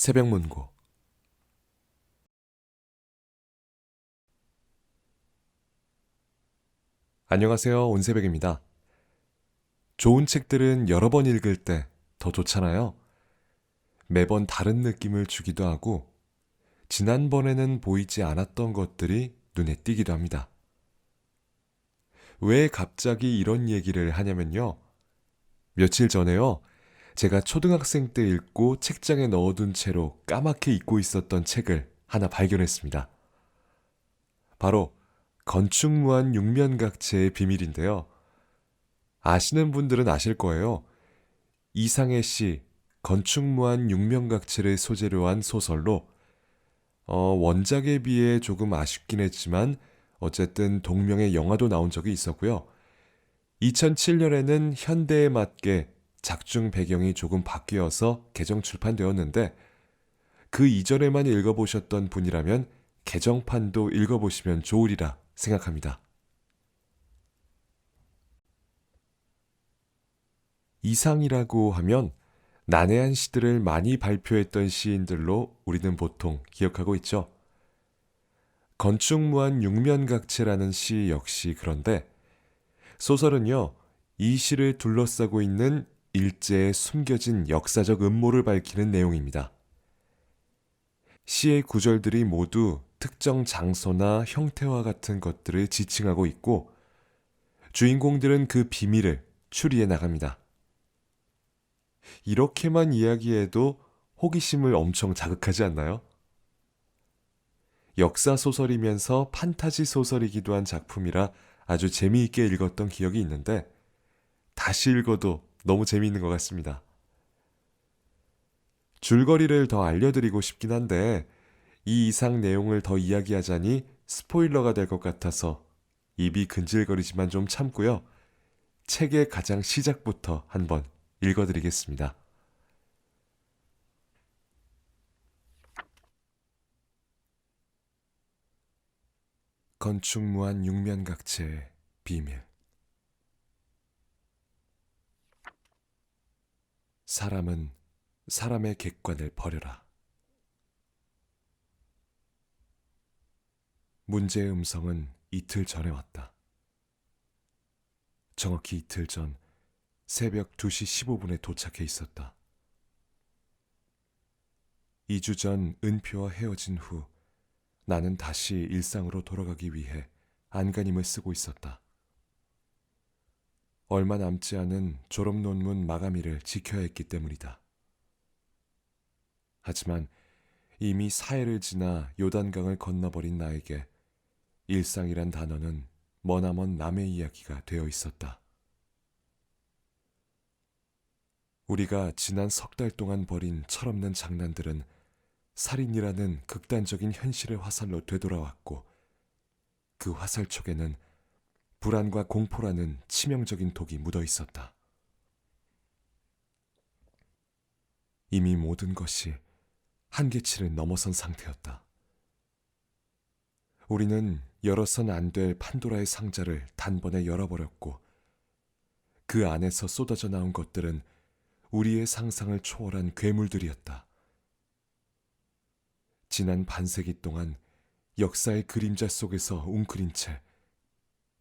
새벽문고. 안녕하세요. 온새벽입니다. 좋은 책들은 여러 번 읽을 때 더 좋잖아요. 매번 다른 느낌을 주기도 하고, 지난번에는 보이지 않았던 것들이 눈에 띄기도 합니다. 왜 갑자기 이런 얘기를 하냐면요. 며칠 전에요. 제가 초등학생 때 읽고 책장에 넣어둔 채로 까맣게 잊고 있었던 책을 하나 발견했습니다. 바로 건축무한 육면각체의 비밀인데요. 아시는 분들은 아실 거예요. 이상해 씨 건축무한 육면각체를 소재로 한 소설로 원작에 비해 조금 아쉽긴 했지만 어쨌든 동명의 영화도 나온 적이 있었고요. 2007년에는 현대에 맞게 작중 배경이 조금 바뀌어서 개정 출판되었는데 그 이전에만 읽어보셨던 분이라면 개정판도 읽어보시면 좋으리라 생각합니다. 이상이라고 하면 난해한 시들을 많이 발표했던 시인들로 우리는 보통 기억하고 있죠. 건축무한 육면각체라는 시 역시 그런데 소설은요, 이 시를 둘러싸고 있는 일제의 숨겨진 역사적 음모를 밝히는 내용입니다. 시의 구절들이 모두 특정 장소나 형태와 같은 것들을 지칭하고 있고 주인공들은 그 비밀을 추리해 나갑니다. 이렇게만 이야기해도 호기심을 엄청 자극하지 않나요? 역사 소설이면서 판타지 소설이기도 한 작품이라 아주 재미있게 읽었던 기억이 있는데 다시 읽어도 너무 재미있는 것 같습니다. 줄거리를 더 알려드리고 싶긴 한데 이 이상 내용을 더 이야기하자니 스포일러가 될 것 같아서 입이 근질거리지만 좀 참고요. 책의 가장 시작부터 한번 읽어드리겠습니다. 건축무한 육면각체의 비밀. 사람은 사람의 객관을 버려라. 문제의 음성은 이틀 전에 왔다. 정확히 이틀 전 새벽 2시 15분에 도착해 있었다. 2주 전 은표와 헤어진 후 나는 다시 일상으로 돌아가기 위해 안간힘을 쓰고 있었다. 얼마 남지 않은 졸업 논문 마감일을 지켜야 했기 때문이다. 하지만 이미 사해를 지나 요단강을 건너버린 나에게 일상이란 단어는 머나먼 남의 이야기가 되어 있었다. 우리가 지난 석 달 동안 벌인 철없는 장난들은 살인이라는 극단적인 현실의 화살로 되돌아왔고 그 화살촉에는 불안과 공포라는 치명적인 독이 묻어 있었다. 이미 모든 것이 한계치를 넘어선 상태였다. 우리는 열어선 안 될 판도라의 상자를 단번에 열어버렸고 그 안에서 쏟아져 나온 것들은 우리의 상상을 초월한 괴물들이었다. 지난 반세기 동안 역사의 그림자 속에서 웅크린 채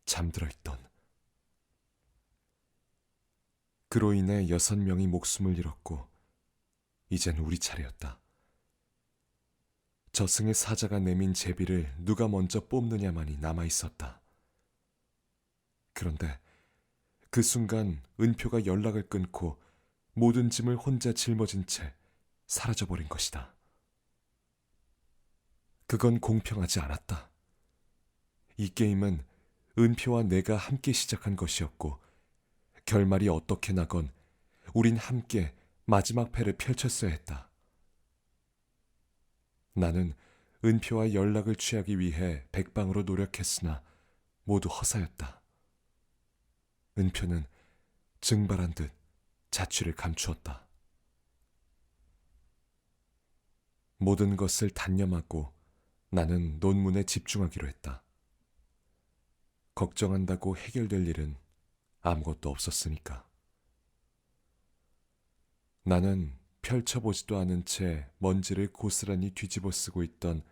잠들어 있던 그로 인해 6명이 목숨을 잃었고 이젠 우리 차례였다. 저승의 사자가 내민 제비를 누가 먼저 뽑느냐만이 남아 있었다. 그런데 그 순간 은표가 연락을 끊고 모든 짐을 혼자 짊어진 채 사라져버린 것이다. 그건 공평하지 않았다. 이 게임은 은표와 내가 함께 시작한 것이었고 결말이 어떻게 나건 우린 함께 마지막 패를 펼쳤어야 했다. 나는 은표와 연락을 취하기 위해 백방으로 노력했으나 모두 허사였다. 은표는 증발한 듯 자취를 감추었다. 모든 것을 단념하고 나는 논문에 집중하기로 했다. 걱정한다고 해결될 일은 아무것도 없었으니까. 나는 펼쳐보지도 않은 채 먼지를 고스란히 뒤집어 쓰고 있던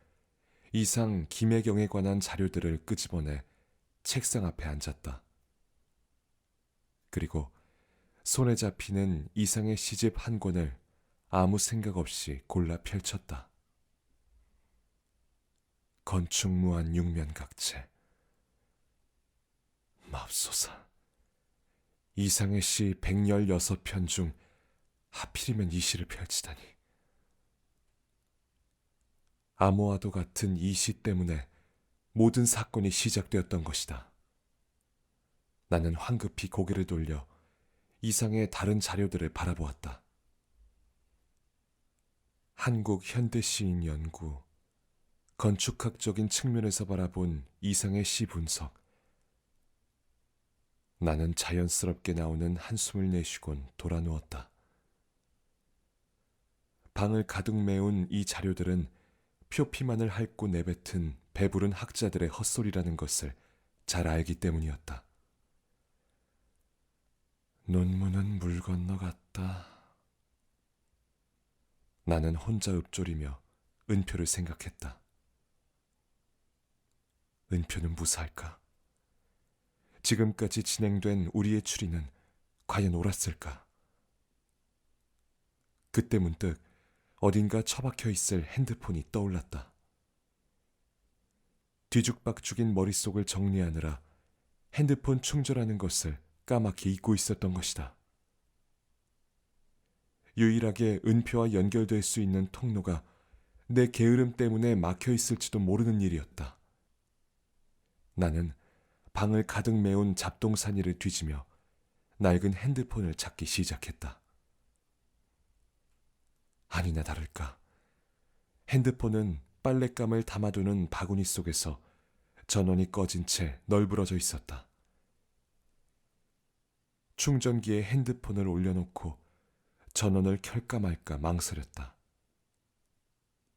이상 김혜경에 관한 자료들을 끄집어내 책상 앞에 앉았다. 그리고 손에 잡히는 이상의 시집 한 권을 아무 생각 없이 골라 펼쳤다. 건축무한 육면각체. 맙소사. 이상의 시 116편 중 하필이면 이 시를 펼치다니. 암호와도 같은 이 시 때문에 모든 사건이 시작되었던 것이다. 나는 황급히 고개를 돌려 이상의 다른 자료들을 바라보았다. 한국 현대시인 연구, 건축학적인 측면에서 바라본 이상의 시 분석. 나는 자연스럽게 나오는 한숨을 내쉬곤 돌아누웠다. 방을 가득 메운 이 자료들은 표피만을 핥고 내뱉은 배부른 학자들의 헛소리라는 것을 잘 알기 때문이었다. 논문은 물 건너 갔다. 나는 혼자 읊조리며 은표를 생각했다. 은표는 무사할까? 지금까지 진행된 우리의 추리는 과연 옳았을까? 그때 문득 어딘가 처박혀 있을 핸드폰이 떠올랐다. 뒤죽박죽인 머릿속을 정리하느라 핸드폰 충전하는 것을 까맣게 잊고 있었던 것이다. 유일하게 은표와 연결될 수 있는 통로가 내 게으름 때문에 막혀 있을지도 모르는 일이었다. 나는 방을 가득 메운 잡동사니를 뒤지며 낡은 핸드폰을 찾기 시작했다. 아니나 다를까. 핸드폰은 빨랫감을 담아두는 바구니 속에서 전원이 꺼진 채 널브러져 있었다. 충전기에 핸드폰을 올려놓고 전원을 켤까 말까 망설였다.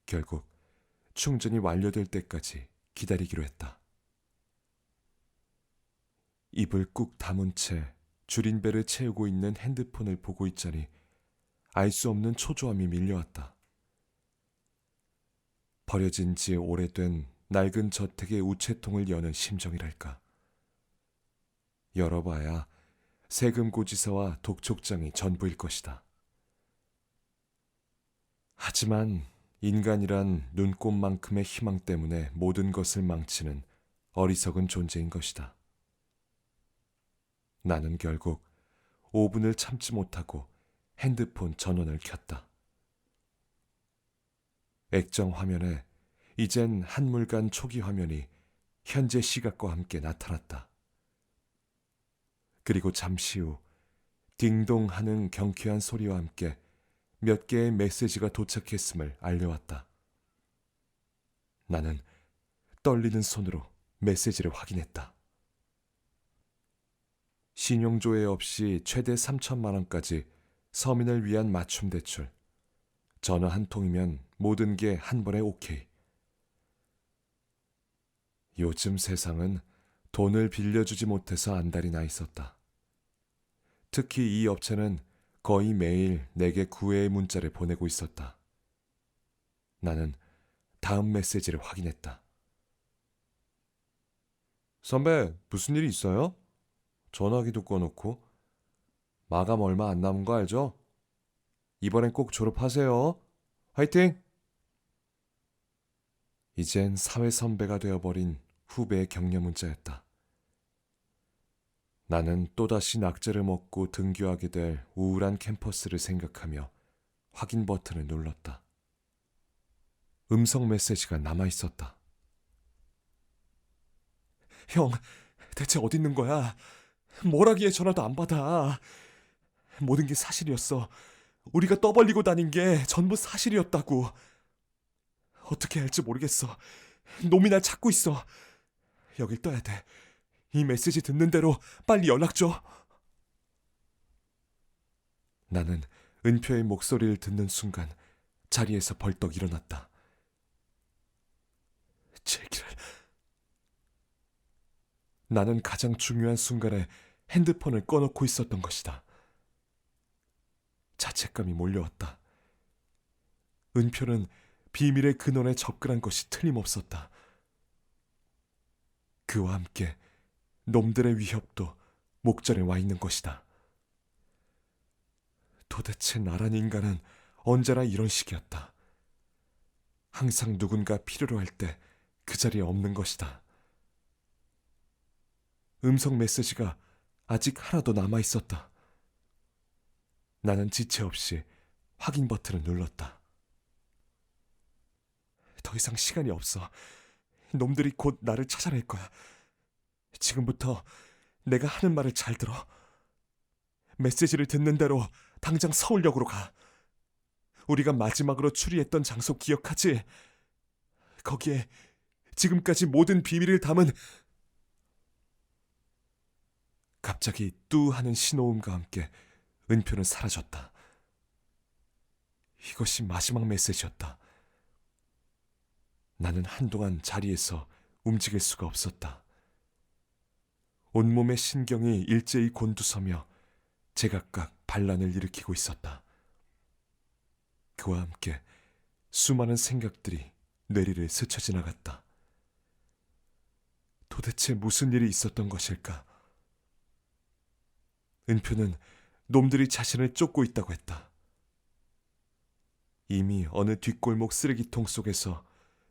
결국 충전이 완료될 때까지 기다리기로 했다. 입을 꾹 다문 채 줄임배를 채우고 있는 핸드폰을 보고 있자니 알 수 없는 초조함이 밀려왔다. 버려진 지 오래된 낡은 저택의 우체통을 여는 심정이랄까. 열어봐야 세금고지서와 독촉장이 전부일 것이다. 하지만 인간이란 눈꼽만큼의 희망 때문에 모든 것을 망치는 어리석은 존재인 것이다. 나는 결국 5분을 참지 못하고 핸드폰 전원을 켰다. 액정 화면에 이젠 한물간 초기 화면이 현재 시각과 함께 나타났다. 그리고 잠시 후 딩동 하는 경쾌한 소리와 함께 몇 개의 메시지가 도착했음을 알려왔다. 나는 떨리는 손으로 메시지를 확인했다. 신용조회 없이 최대 3천만 원까지 서민을 위한 맞춤 대출. 전화 한 통이면 모든 게 한 번에 오케이. 요즘 세상은 돈을 빌려주지 못해서 안달이 나 있었다. 특히 이 업체는 거의 매일 내게 구애의 문자를 보내고 있었다. 나는 다음 메시지를 확인했다. 선배, 무슨 일 있어요? 전화기도 꺼놓고. 마감 얼마 안 남은 거 알죠? 이번엔 꼭 졸업하세요. 화이팅! 이젠 사회 선배가 되어버린 후배의 격려 문자였다. 나는 또다시 낙제를 먹고 등교하게 될 우울한 캠퍼스를 생각하며 확인 버튼을 눌렀다. 음성 메시지가 남아있었다. 형, 대체 어디 있는 거야? 뭘 하기에 전화도 안 받아. 모든 게 사실이었어. 우리가 떠벌리고 다닌 게 전부 사실이었다고. 어떻게 할지 모르겠어. 놈이 날 찾고 있어. 여길 떠야 돼. 이 메시지 듣는 대로 빨리 연락 줘. 나는 은표의 목소리를 듣는 순간 자리에서 벌떡 일어났다. 제기를. 나는 가장 중요한 순간에 핸드폰을 꺼놓고 있었던 것이다. 자책감이 몰려왔다. 은표는 비밀의 근원에 접근한 것이 틀림없었다. 그와 함께 놈들의 위협도 목전에 와 있는 것이다. 도대체 나란 인간은 언제나 이런 식이었다. 항상 누군가 필요로 할 때 그 자리에 없는 것이다. 음성 메시지가 아직 하나도 남아 있었다. 나는 지체 없이 확인 버튼을 눌렀다. 더 이상 시간이 없어. 놈들이 곧 나를 찾아낼 거야. 지금부터 내가 하는 말을 잘 들어. 메시지를 듣는 대로 당장 서울역으로 가. 우리가 마지막으로 추리했던 장소 기억하지? 거기에 지금까지 모든 비밀을 담은. 갑자기 뚜 하는 신호음과 함께 은표는 사라졌다. 이것이 마지막 메시지였다. 나는 한동안 자리에서 움직일 수가 없었다. 온몸의 신경이 일제히 곤두서며 제각각 반란을 일으키고 있었다. 그와 함께 수많은 생각들이 뇌리를 스쳐 지나갔다. 도대체 무슨 일이 있었던 것일까? 은표는 놈들이 자신을 쫓고 있다고 했다. 이미 어느 뒷골목 쓰레기통 속에서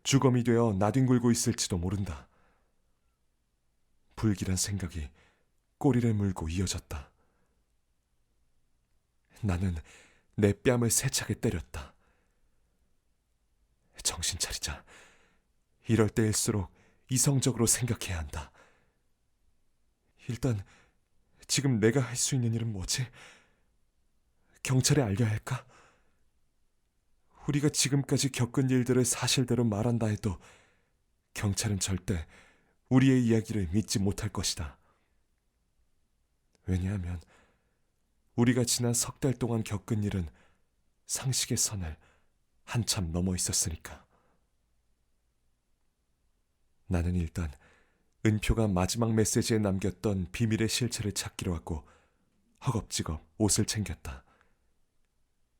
주검이 되어 나뒹굴고 있을지도 모른다. 불길한 생각이 꼬리를 물고 이어졌다. 나는 내 뺨을 세차게 때렸다. 정신 차리자. 이럴 때일수록 이성적으로 생각해야 한다. 일단 지금 내가 할 수 있는 일은 뭐지? 경찰에 알려야 할까? 우리가 지금까지 겪은 일들을 사실대로 말한다 해도 경찰은 절대 우리의 이야기를 믿지 못할 것이다. 왜냐하면 우리가 지난 석 달 동안 겪은 일은 상식의 선을 한참 넘어 있었으니까. 나는 일단 은표가 마지막 메시지에 남겼던 비밀의 실체를 찾기로 하고 허겁지겁 옷을 챙겼다.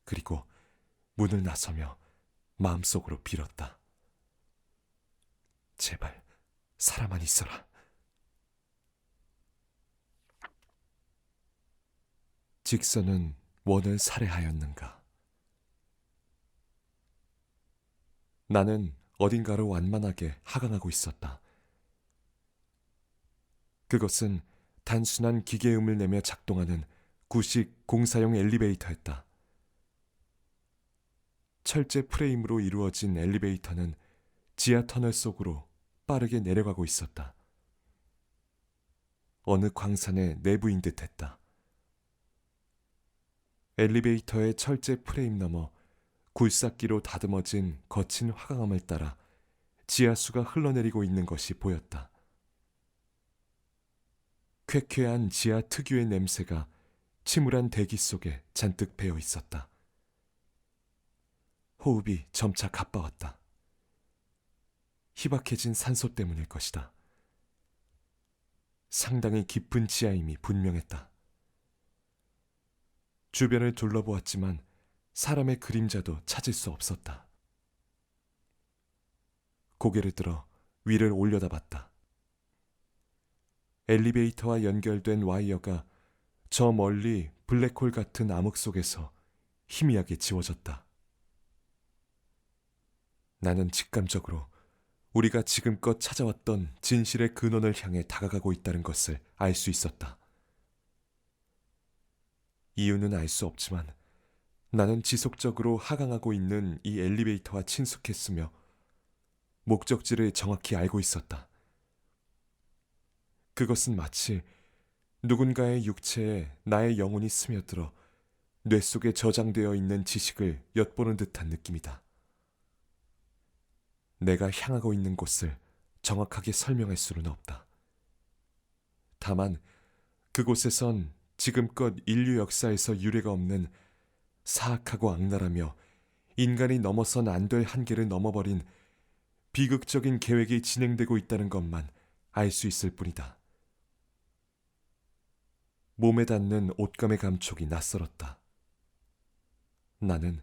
그리고 문을 나서며 마음속으로 빌었다. 제발 살아만 있어라. 직선은 원을 살해하였는가? 나는 어딘가로 완만하게 하강하고 있었다. 그것은 단순한 기계음을 내며 작동하는 구식 공사용 엘리베이터였다. 철제 프레임으로 이루어진 엘리베이터는 지하 터널 속으로 빠르게 내려가고 있었다. 어느 광산의 내부인 듯했다. 엘리베이터의 철제 프레임 너머 굴삭기로 다듬어진 거친 화강암을 따라 지하수가 흘러내리고 있는 것이 보였다. 쾌쾌한 지하 특유의 냄새가 침울한 대기 속에 잔뜩 배어 있었다. 호흡이 점차 가빠웠다. 희박해진 산소 때문일 것이다. 상당히 깊은 지하임이 분명했다. 주변을 둘러보았지만 사람의 그림자도 찾을 수 없었다. 고개를 들어 위를 올려다봤다. 엘리베이터와 연결된 와이어가 저 멀리 블랙홀 같은 암흑 속에서 희미하게 지워졌다. 나는 직감적으로 우리가 지금껏 찾아왔던 진실의 근원을 향해 다가가고 있다는 것을 알 수 있었다. 이유는 알 수 없지만 나는 지속적으로 하강하고 있는 이 엘리베이터와 친숙했으며 목적지를 정확히 알고 있었다. 그것은 마치 누군가의 육체에 나의 영혼이 스며들어 뇌 속에 저장되어 있는 지식을 엿보는 듯한 느낌이다. 내가 향하고 있는 곳을 정확하게 설명할 수는 없다. 다만 그곳에선 지금껏 인류 역사에서 유례가 없는 사악하고 악랄하며 인간이 넘어선 안 될 한계를 넘어버린 비극적인 계획이 진행되고 있다는 것만 알 수 있을 뿐이다. 몸에 닿는 옷감의 감촉이 낯설었다. 나는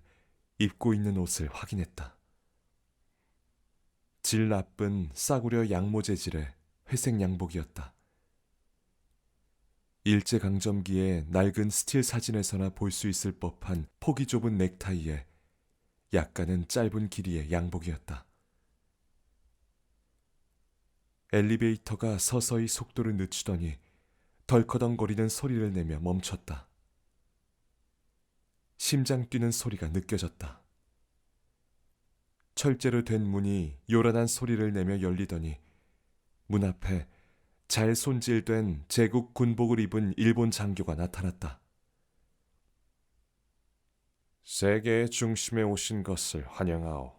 입고 있는 옷을 확인했다. 질 나쁜 싸구려 양모 재질의 회색 양복이었다. 일제강점기의 낡은 스틸 사진에서나 볼 수 있을 법한 폭이 좁은 넥타이에 약간은 짧은 길이의 양복이었다. 엘리베이터가 서서히 속도를 늦추더니 덜커덩거리는 소리를 내며 멈췄다. 심장 뛰는 소리가 느껴졌다. 철제로 된 문이 요란한 소리를 내며 열리더니 문 앞에 잘 손질된 제국 군복을 입은 일본 장교가 나타났다. 세계의 중심에 오신 것을 환영하오.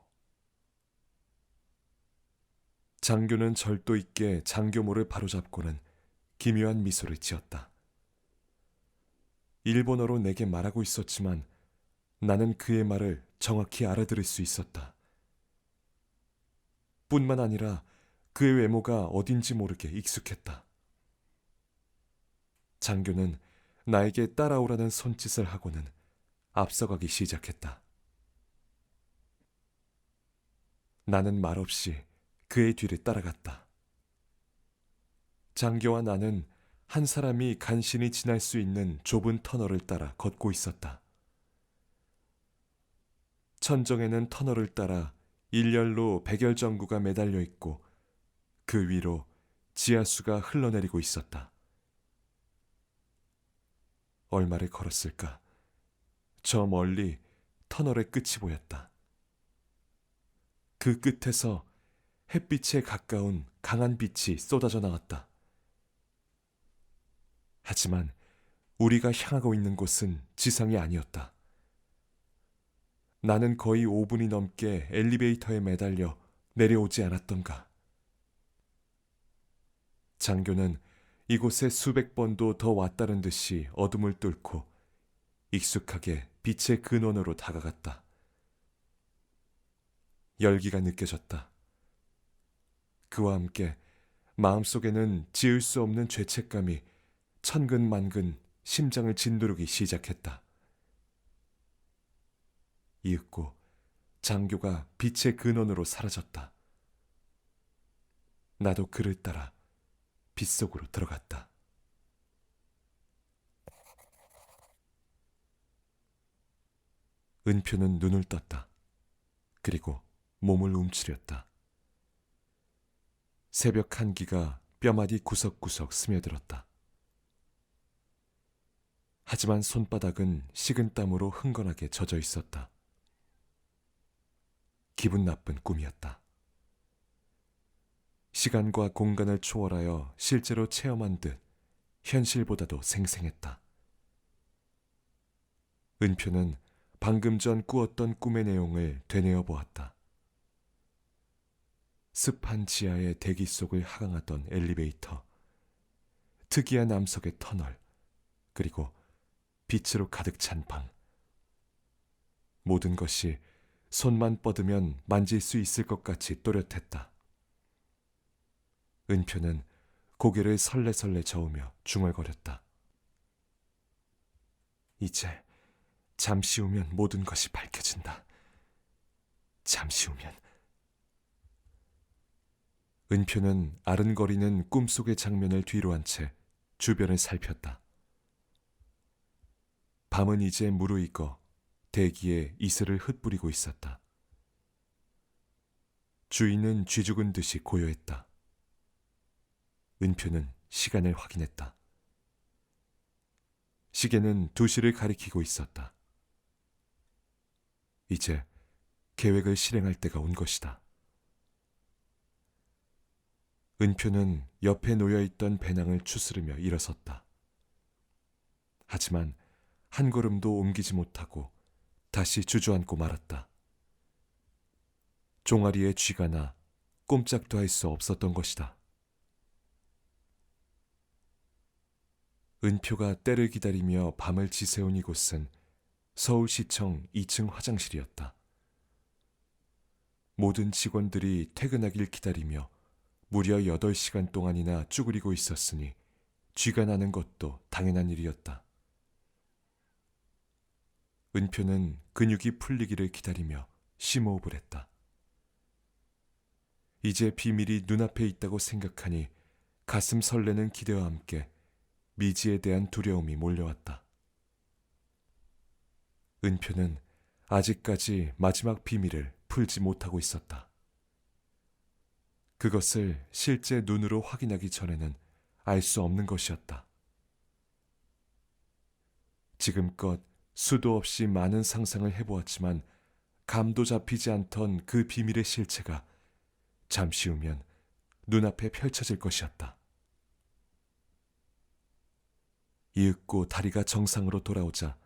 장교는 절도 있게 장교모를 바로잡고는 기묘한 미소를 지었다. 일본어로 내게 말하고 있었지만 나는 그의 말을 정확히 알아들을 수 있었다. 뿐만 아니라 그의 외모가 어딘지 모르게 익숙했다. 장교는 나에게 따라오라는 손짓을 하고는 앞서가기 시작했다. 나는 말없이 그의 뒤를 따라갔다. 장교와 나는 한 사람이 간신히 지날 수 있는 좁은 터널을 따라 걷고 있었다. 천정에는 터널을 따라 일렬로 백열전구가 매달려 있고 그 위로 지하수가 흘러내리고 있었다. 얼마를 걸었을까? 저 멀리 터널의 끝이 보였다. 그 끝에서 햇빛에 가까운 강한 빛이 쏟아져 나왔다. 하지만 우리가 향하고 있는 곳은 지상이 아니었다. 나는 거의 5분이 넘게 엘리베이터에 매달려 내려오지 않았던가. 장교는 이곳에 수백 번도 더 왔다는 듯이 어둠을 뚫고 익숙하게 빛의 근원으로 다가갔다. 열기가 느껴졌다. 그와 함께 마음속에는 지을 수 없는 죄책감이 천근만근 심장을 짓누르기 시작했다. 이윽고 장교가 빛의 근원으로 사라졌다. 나도 그를 따라 빛 속으로 들어갔다. 은표는 눈을 떴다. 그리고 몸을 움츠렸다. 새벽 한기가 뼈마디 구석구석 스며들었다. 하지만 손바닥은 식은 땀으로 흥건하게 젖어 있었다. 기분 나쁜 꿈이었다. 시간과 공간을 초월하여 실제로 체험한 듯 현실보다도 생생했다. 은표는 방금 전 꾸었던 꿈의 내용을 되뇌어 보았다. 습한 지하의 대기 속을 하강하던 엘리베이터, 특이한 암석의 터널, 그리고 빛으로 가득 찬 방. 모든 것이 손만 뻗으면 만질 수 있을 것 같이 또렷했다. 은표는 고개를 설레설레 저으며 중얼거렸다. 이제 잠시 후면 모든 것이 밝혀진다. 잠시 후면. 은표는 아른거리는 꿈속의 장면을 뒤로 한 채 주변을 살폈다. 밤은 이제 무르익어 대기에 이슬을 흩뿌리고 있었다. 주위는 쥐죽은 듯이 고요했다. 은표는 시간을 확인했다. 시계는 2시를 가리키고 있었다. 이제 계획을 실행할 때가 온 것이다. 은표는 옆에 놓여있던 배낭을 추스르며 일어섰다. 하지만 한 걸음도 옮기지 못하고 다시 주저앉고 말았다. 종아리에 쥐가 나 꼼짝도 할 수 없었던 것이다. 은표가 때를 기다리며 밤을 지새운 이곳은 서울시청 2층 화장실이었다. 모든 직원들이 퇴근하길 기다리며 무려 8시간 동안이나 쭈그리고 있었으니 쥐가 나는 것도 당연한 일이었다. 은표는 근육이 풀리기를 기다리며 심호흡을 했다. 이제 비밀이 눈앞에 있다고 생각하니 가슴 설레는 기대와 함께 미지에 대한 두려움이 몰려왔다. 은표는 아직까지 마지막 비밀을 풀지 못하고 있었다. 그것을 실제 눈으로 확인하기 전에는 알 수 없는 것이었다. 지금껏 수도 없이 많은 상상을 해보았지만 감도 잡히지 않던 그 비밀의 실체가 잠시 후면 눈앞에 펼쳐질 것이었다. 이윽고 다리가 정상으로 돌아오자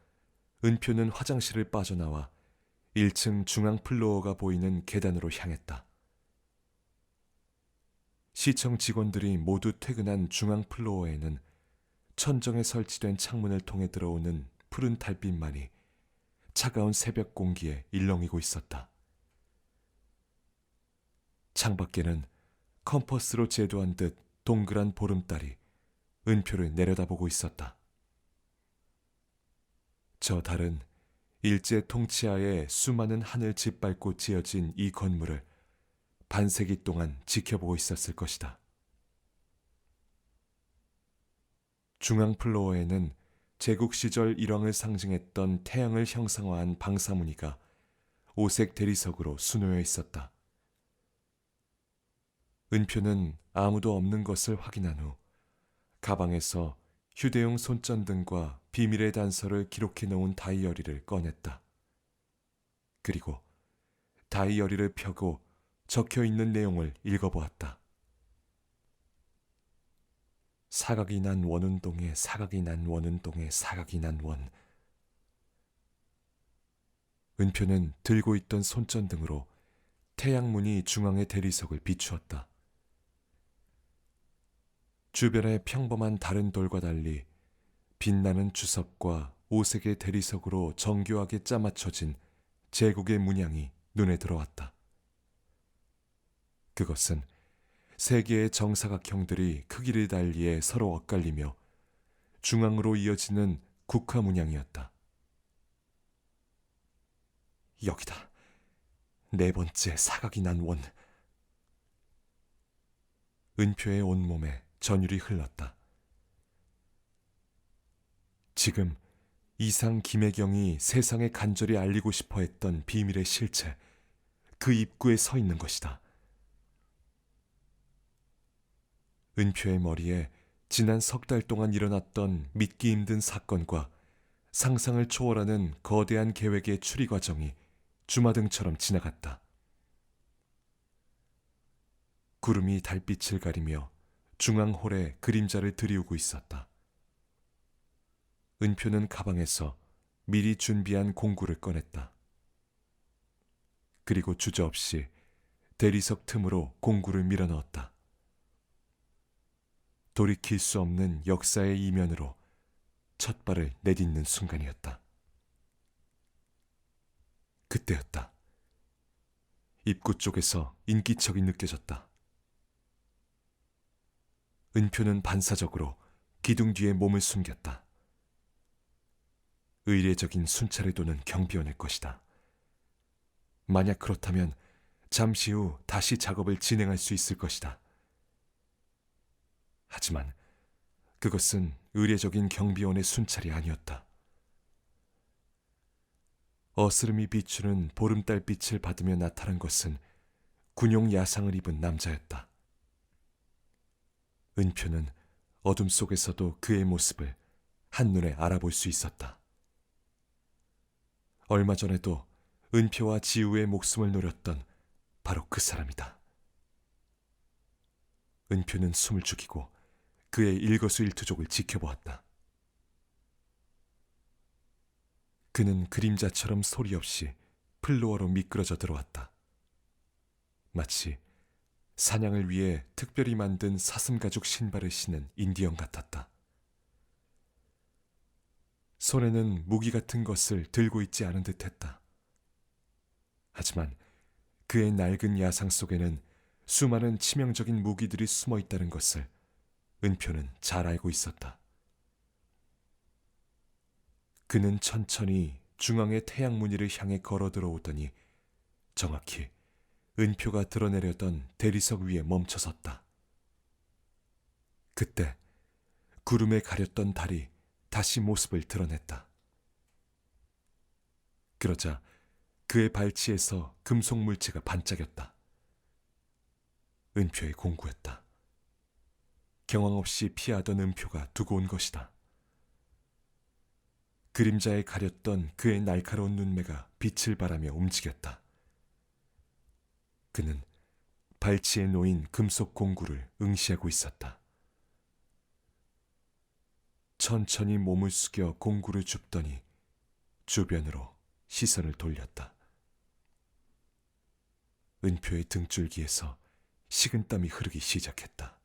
은표는 화장실을 빠져나와 1층 중앙 플로어가 보이는 계단으로 향했다. 시청 직원들이 모두 퇴근한 중앙 플로어에는 천정에 설치된 창문을 통해 들어오는 푸른 달빛만이 차가운 새벽 공기에 일렁이고 있었다. 창밖에는 컴퍼스로 제도한 듯 동그란 보름달이 은표를 내려다보고 있었다. 저 달은 일제 통치하에 수많은 하늘 짓밟고 지어진 이 건물을 반세기 동안 지켜보고 있었을 것이다. 중앙 플로어에는 제국 시절 일왕을 상징했던 태양을 형상화한 방사무늬가 오색 대리석으로 수놓여 있었다. 은표는 아무도 없는 것을 확인한 후 가방에서 휴대용 손전등과 비밀의 단서를 기록해 놓은 다이어리를 꺼냈다. 그리고 다이어리를 펴고 적혀 있는 내용을 읽어보았다. 사각이 난 원운동에 사각이 난 원운동에 사각이 난 원. 은표는 들고 있던 손전등으로 태양무늬 중앙의 대리석을 비추었다. 주변의 평범한 다른 돌과 달리 빛나는 주석과 오색의 대리석으로 정교하게 짜맞춰진 제국의 문양이 눈에 들어왔다. 그것은 세 개의 정사각형들이 크기를 달리해 서로 엇갈리며 중앙으로 이어지는 국화 문양이었다. 여기다. 네 번째 사각이 난 원. 은표의 온몸에 전율이 흘렀다. 지금 이상 김혜경이 세상에 간절히 알리고 싶어 했던 비밀의 실체, 그 입구에 서 있는 것이다. 은표의 머리에 지난 석 달 동안 일어났던 믿기 힘든 사건과 상상을 초월하는 거대한 계획의 추리 과정이 주마등처럼 지나갔다. 구름이 달빛을 가리며 중앙홀에 그림자를 드리우고 있었다. 은표는 가방에서 미리 준비한 공구를 꺼냈다. 그리고 주저없이 대리석 틈으로 공구를 밀어넣었다. 돌이킬 수 없는 역사의 이면으로 첫 발을 내딛는 순간이었다. 그때였다. 입구 쪽에서 인기척이 느껴졌다. 은표는 반사적으로 기둥 뒤에 몸을 숨겼다. 의례적인 순찰을 도는 경비원일 것이다. 만약 그렇다면 잠시 후 다시 작업을 진행할 수 있을 것이다. 하지만 그것은 의례적인 경비원의 순찰이 아니었다. 어스름이 비추는 보름달빛을 받으며 나타난 것은 군용 야상을 입은 남자였다. 은표는 어둠 속에서도 그의 모습을 한눈에 알아볼 수 있었다. 얼마 전에도 은표와 지우의 목숨을 노렸던 바로 그 사람이다. 은표는 숨을 죽이고 그의 일거수일투족을 지켜보았다. 그는 그림자처럼 소리 없이 플로어로 미끄러져 들어왔다. 마치 사냥을 위해 특별히 만든 사슴가죽 신발을 신은 인디언 같았다. 손에는 무기 같은 것을 들고 있지 않은 듯했다. 하지만 그의 낡은 야상 속에는 수많은 치명적인 무기들이 숨어 있다는 것을 은표는 잘 알고 있었다. 그는 천천히 중앙의 태양 무늬를 향해 걸어 들어오더니 정확히 은표가 드러내려던 대리석 위에 멈춰섰다. 그때 구름에 가렸던 달이 다시 모습을 드러냈다. 그러자 그의 발치에서 금속 물체가 반짝였다. 은표의 공구였다. 경황 없이 피하던 은표가 두고 온 것이다. 그림자에 가렸던 그의 날카로운 눈매가 빛을 발하며 움직였다. 그는 발치에 놓인 금속 공구를 응시하고 있었다. 천천히 몸을 숙여 공구를 줍더니 주변으로 시선을 돌렸다. 은표의 등줄기에서 식은땀이 흐르기 시작했다.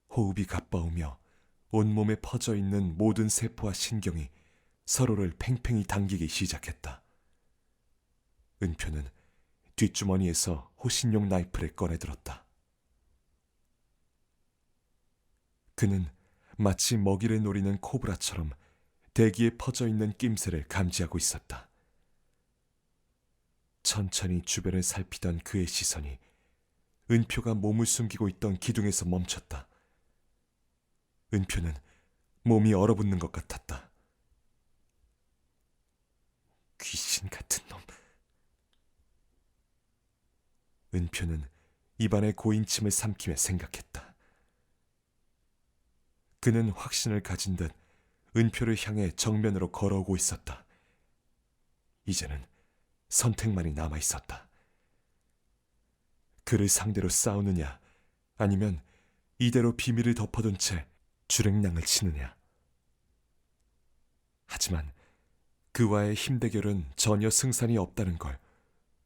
호흡이 가빠오며 온몸에 퍼져 있는 모든 세포와 신경이 서로를 팽팽히 당기기 시작했다. 은표는 뒷주머니에서 호신용 나이프를 꺼내들었다. 그는 마치 먹이를 노리는 코브라처럼 대기에 퍼져 있는 낌새를 감지하고 있었다. 천천히 주변을 살피던 그의 시선이 은표가 몸을 숨기고 있던 기둥에서 멈췄다. 은표는 몸이 얼어붙는 것 같았다. 귀신 같은 놈. 은표는 입안에 고인침을 삼키며 생각했다. 그는 확신을 가진 듯 은표를 향해 정면으로 걸어오고 있었다. 이제는 선택만이 남아 있었다. 그를 상대로 싸우느냐, 아니면 이대로 비밀을 덮어둔 채 주랭랑을 치느냐. 하지만 그와의 힘대결은 전혀 승산이 없다는 걸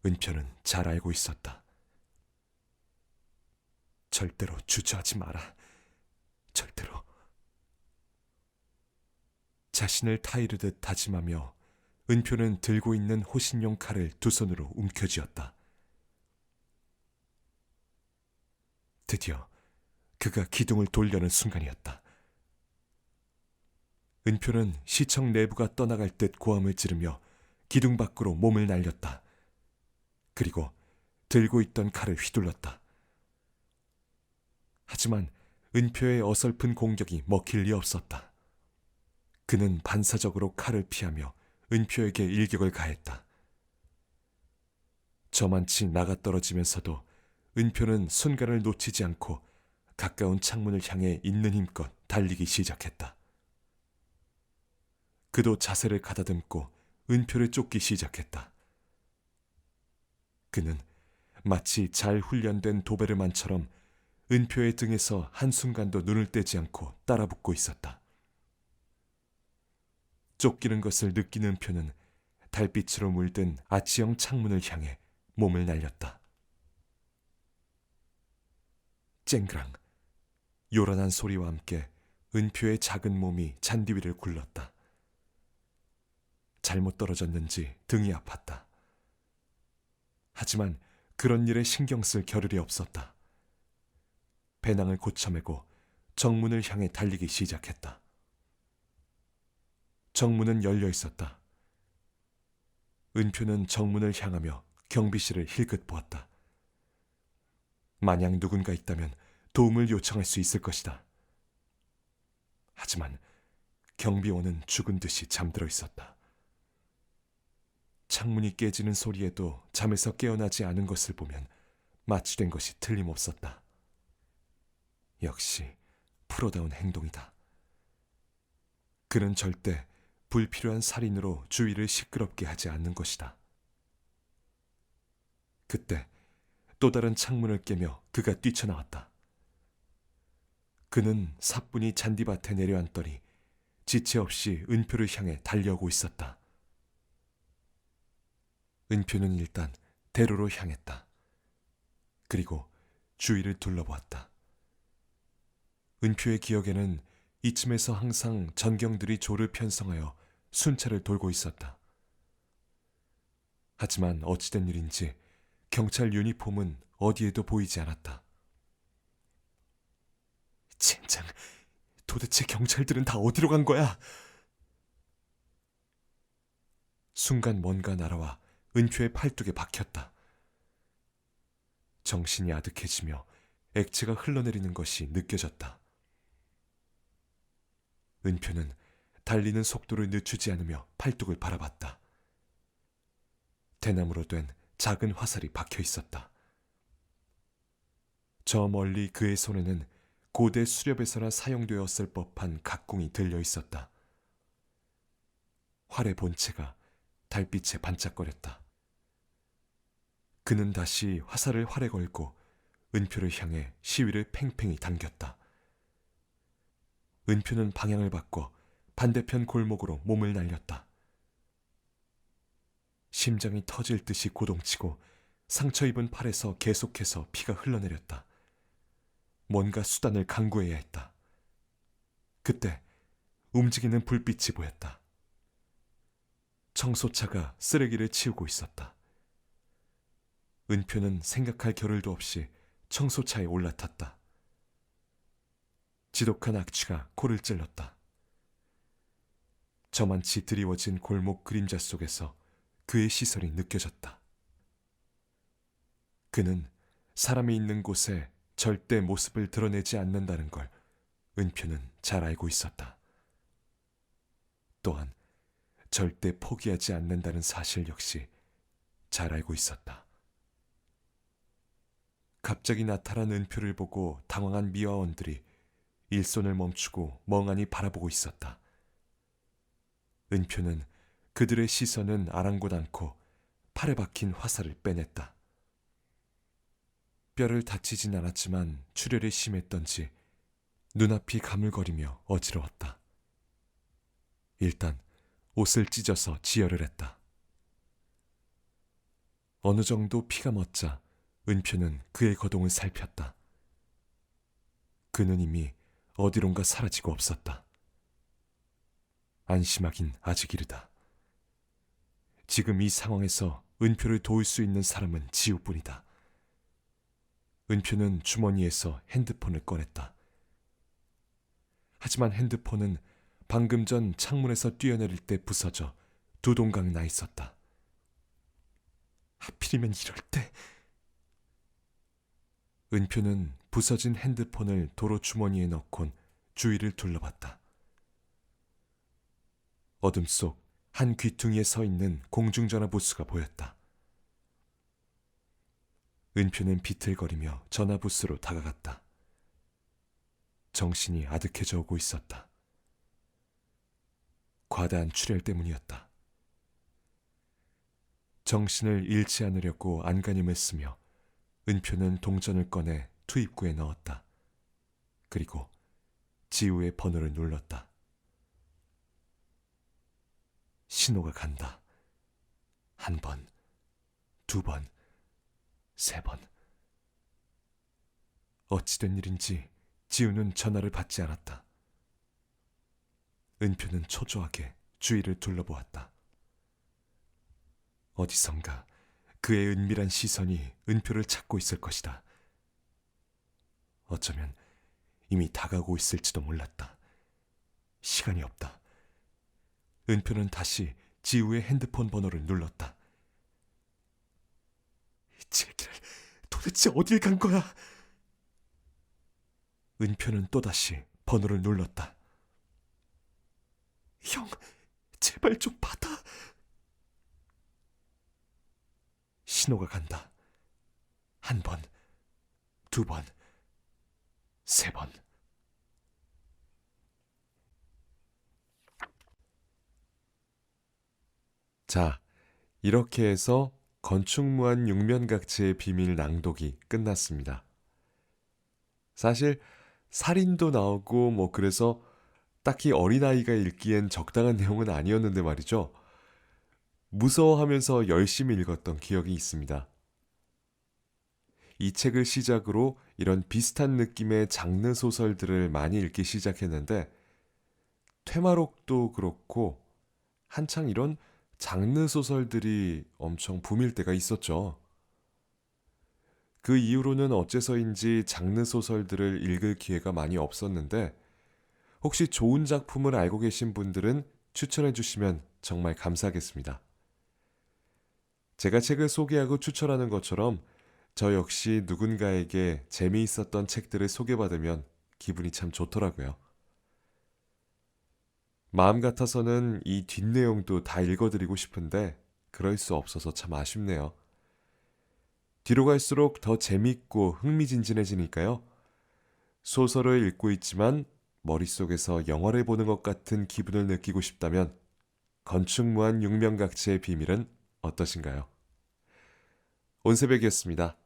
은표는 잘 알고 있었다. 절대로 주저하지 마라. 절대로. 자신을 타이르듯 다짐하며 은표는 들고 있는 호신용 칼을 두 손으로 움켜쥐었다. 드디어 그가 기둥을 돌려는 순간이었다. 은표는 시청 내부가 떠나갈 듯 고함을 지르며 기둥 밖으로 몸을 날렸다. 그리고 들고 있던 칼을 휘둘렀다. 하지만 은표의 어설픈 공격이 먹힐 리 없었다. 그는 반사적으로 칼을 피하며 은표에게 일격을 가했다. 저만치 나가떨어지면서도 은표는 순간을 놓치지 않고 가까운 창문을 향해 있는 힘껏 달리기 시작했다. 그도 자세를 가다듬고 은표를 쫓기 시작했다. 그는 마치 잘 훈련된 도베르만처럼 은표의 등에서 한순간도 눈을 떼지 않고 따라붙고 있었다. 쫓기는 것을 느끼는 은표는 달빛으로 물든 아치형 창문을 향해 몸을 날렸다. 쨍그랑 요란한 소리와 함께 은표의 작은 몸이 잔디 위를 굴렀다. 잘못 떨어졌는지 등이 아팠다. 하지만 그런 일에 신경 쓸 겨를이 없었다. 배낭을 고쳐매고 정문을 향해 달리기 시작했다. 정문은 열려 있었다. 은표는 정문을 향하며 경비실을 힐끗 보았다. 만약 누군가 있다면 도움을 요청할 수 있을 것이다. 하지만 경비원은 죽은 듯이 잠들어 있었다. 창문이 깨지는 소리에도 잠에서 깨어나지 않은 것을 보면 마취된 것이 틀림없었다. 역시 프로다운 행동이다. 그는 절대 불필요한 살인으로 주위를 시끄럽게 하지 않는 것이다. 그때 또 다른 창문을 깨며 그가 뛰쳐나왔다. 그는 사뿐히 잔디밭에 내려앉더니 지체 없이 은표를 향해 달려오고 있었다. 은표는 일단 대로로 향했다. 그리고 주위를 둘러보았다. 은표의 기억에는 이쯤에서 항상 전경들이 조를 편성하여 순찰을 돌고 있었다. 하지만 어찌된 일인지 경찰 유니폼은 어디에도 보이지 않았다. 젠장, 도대체 경찰들은 다 어디로 간 거야? 순간 뭔가 날아와 은표의 팔뚝에 박혔다. 정신이 아득해지며 액체가 흘러내리는 것이 느껴졌다. 은표는 달리는 속도를 늦추지 않으며 팔뚝을 바라봤다. 대나무로 된 작은 화살이 박혀 있었다. 저 멀리 그의 손에는 고대 수렵에서나 사용되었을 법한 각궁이 들려 있었다. 활의 본체가 달빛에 반짝거렸다. 그는 다시 화살을 활에 걸고 은표를 향해 시위를 팽팽히 당겼다. 은표는 방향을 바꿔 반대편 골목으로 몸을 날렸다. 심장이 터질 듯이 고동치고 상처 입은 팔에서 계속해서 피가 흘러내렸다. 뭔가 수단을 강구해야 했다. 그때 움직이는 불빛이 보였다. 청소차가 쓰레기를 치우고 있었다. 은표는 생각할 겨를도 없이 청소차에 올라탔다. 지독한 악취가 코를 찔렀다. 저만치 드리워진 골목 그림자 속에서 그의 시선이 느껴졌다. 그는 사람이 있는 곳에 절대 모습을 드러내지 않는다는 걸 은표는 잘 알고 있었다. 또한 절대 포기하지 않는다는 사실 역시 잘 알고 있었다. 갑자기 나타난 은표를 보고 당황한 미화원들이 일손을 멈추고 멍하니 바라보고 있었다. 은표는 그들의 시선은 아랑곳 않고 팔에 박힌 화살을 빼냈다. 뼈를 다치진 않았지만 출혈이 심했던지 눈앞이 가물거리며 어지러웠다. 일단 옷을 찢어서 지혈을 했다. 어느 정도 피가 멎자 은표는 그의 거동을 살폈다. 그는 이미 어디론가 사라지고 없었다. 안심하긴 아직 이르다. 지금 이 상황에서 은표를 도울 수 있는 사람은 지우뿐이다. 은표는 주머니에서 핸드폰을 꺼냈다. 하지만 핸드폰은 방금 전 창문에서 뛰어내릴 때 부서져 두 동강 나 있었다. 하필이면 이럴 때. 은표는 부서진 핸드폰을 도로 주머니에 넣곤 주위를 둘러봤다. 어둠 속 한 귀퉁이에 서 있는 공중전화 부스가 보였다. 은표는 비틀거리며 전화 부스로 다가갔다. 정신이 아득해져 오고 있었다. 과다한 출혈 때문이었다. 정신을 잃지 않으려고 안간힘을 쓰며 은표는 동전을 꺼내 투입구에 넣었다. 그리고 지우의 번호를 눌렀다. 신호가 간다. 한 번, 두 번, 세 번. 어찌된 일인지 지우는 전화를 받지 않았다. 은표는 초조하게 주위를 둘러보았다. 어디선가 그의 은밀한 시선이 은표를 찾고 있을 것이다. 어쩌면 이미 다가오고 있을지도 몰랐다. 시간이 없다. 은표는 다시 지우의 핸드폰 번호를 눌렀다. 이 제기를 도대체 어딜 간 거야? 은표는 또다시 번호를 눌렀다. 형, 제발 좀 받아. 신호가 간다. 한 번, 두 번, 세 번. 자, 이렇게 해서 건축무한 육면각체의 비밀 낭독이 끝났습니다. 사실 살인도 나오고 그래서 딱히 어린아이가 읽기엔 적당한 내용은 아니었는데 말이죠. 무서워하면서 열심히 읽었던 기억이 있습니다. 이 책을 시작으로 이런 비슷한 느낌의 장르 소설들을 많이 읽기 시작했는데 퇴마록도 그렇고 한창 이런 장르 소설들이 엄청 붐일 때가 있었죠. 그 이후로는 어째서인지 장르 소설들을 읽을 기회가 많이 없었는데 혹시 좋은 작품을 알고 계신 분들은 추천해 주시면 정말 감사하겠습니다. 제가 책을 소개하고 추천하는 것처럼 저 역시 누군가에게 재미있었던 책들을 소개받으면 기분이 참 좋더라고요. 마음 같아서는 이 뒷내용도 다 읽어드리고 싶은데 그럴 수 없어서 참 아쉽네요. 뒤로 갈수록 더 재밌고 흥미진진해지니까요. 소설을 읽고 있지만 머릿속에서 영화를 보는 것 같은 기분을 느끼고 싶다면 건축무한 육명각치의 비밀은 어떠신가요? 온새벽이었습니다.